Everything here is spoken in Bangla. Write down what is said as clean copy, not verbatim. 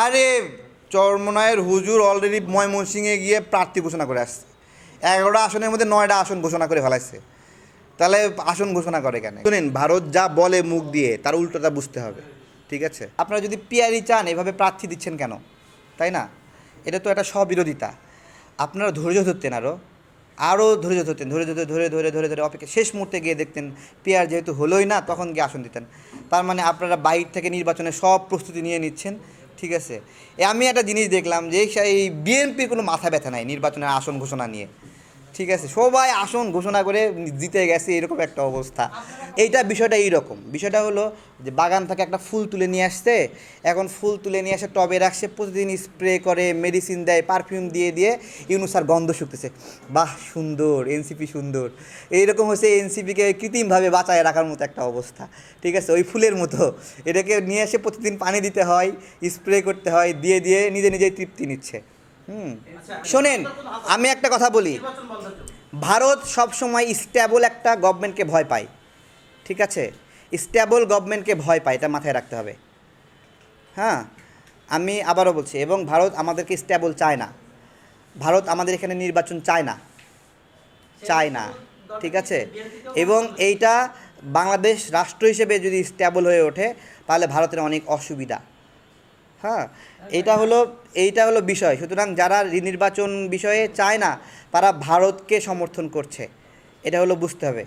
আরে চরমনায়ের হুজুর অলরেডি ময়মনসিংহে গিয়ে প্রার্থী ঘোষণা করে আসছে। 11টা আসনের মধ্যে 9টা আসন ঘোষণা করে ফেলাইছে। তাহলে আসন ঘোষণা করে কেন? শুনেন, ভারত যা বলে মুখ দিয়ে তার উল্টোটা বুঝতে হবে, ঠিক আছে? আপনারা যদি পিয়ারি চান এভাবে প্রার্থী দিচ্ছেন কেন, তাই না? এটা তো একটা স্ববিরোধিতা। আপনারা ধৈর্য ধরতেন, আরও ধৈর্য ধরতেন, ধরে ধরে ধরে ধরে ধরে ধরে অপেক্ষা শেষ মুহূর্তে গিয়ে দেখতেন পিয়ার যেহেতু হলোই না, তখন গিয়ে আসন দিতেন। তার মানে আপনারা বাইরে থেকে নির্বাচনের সব প্রস্তুতি নিয়ে নিচ্ছেন, ঠিক আছে? আমি একটা জিনিস দেখলাম যে এই বিএনপির কোনো মাথা ব্যথা নাই নির্বাচনের আসন ঘোষণা নিয়ে, ঠিক আছে? সবাই আসন ঘোষণা করে জিতে গেছে, এরকম একটা অবস্থা। বিষয়টা এইরকম, বিষয়টা হলো যে বাগান থেকে একটা ফুল তুলে নিয়ে আসছে, এখন ফুল তুলে নিয়ে এসে টবে রাখছে, প্রতিদিন স্প্রে করে, মেডিসিন দেয়, পারফিউম দিয়ে দিয়ে ইউনুস আর গন্ধ শুকতেছে। বাহ সুন্দর, এনসিপি সুন্দর। এইরকম হচ্ছে এনসিপিকে কৃত্রিমভাবে বাঁচায় রাখার মতো একটা অবস্থা, ঠিক আছে? ওই ফুলের মতো এটাকে নিয়ে এসে প্রতিদিন পানি দিতে হয়, স্প্রে করতে হয়, দিয়ে দিয়ে নিজে নিজেই তৃপ্তি নিচ্ছে। শোনেন, আমি একটা কথা বলি, ভারত সবসময় স্ট্যাবল একটা গভর্নমেন্টকে ভয় পায়, ঠিক আছে? স্ট্যাবল গভর্নমেন্টকে ভয় পায়, এটা মাথায় রাখতে হবে। হ্যাঁ, আমি আবারও বলছি, এবং ভারত আমাদেরকে স্ট্যাবল চায় না। ভারত আমাদের এখানে নির্বাচন চায় না, চায় না, ঠিক আছে? এবং এইটা বাংলাদেশ রাষ্ট্র হিসেবে যদি স্ট্যাবল হয়ে ওঠে তাহলে ভারতের অনেক অসুবিধা। হ্যাঁ, এইটা হলো বিষয়। সুতরাং যারা নির্বাচন বিষয়ে চায় না তারা ভারতকে সমর্থন করছে, এটা হলো বুঝতে হবে।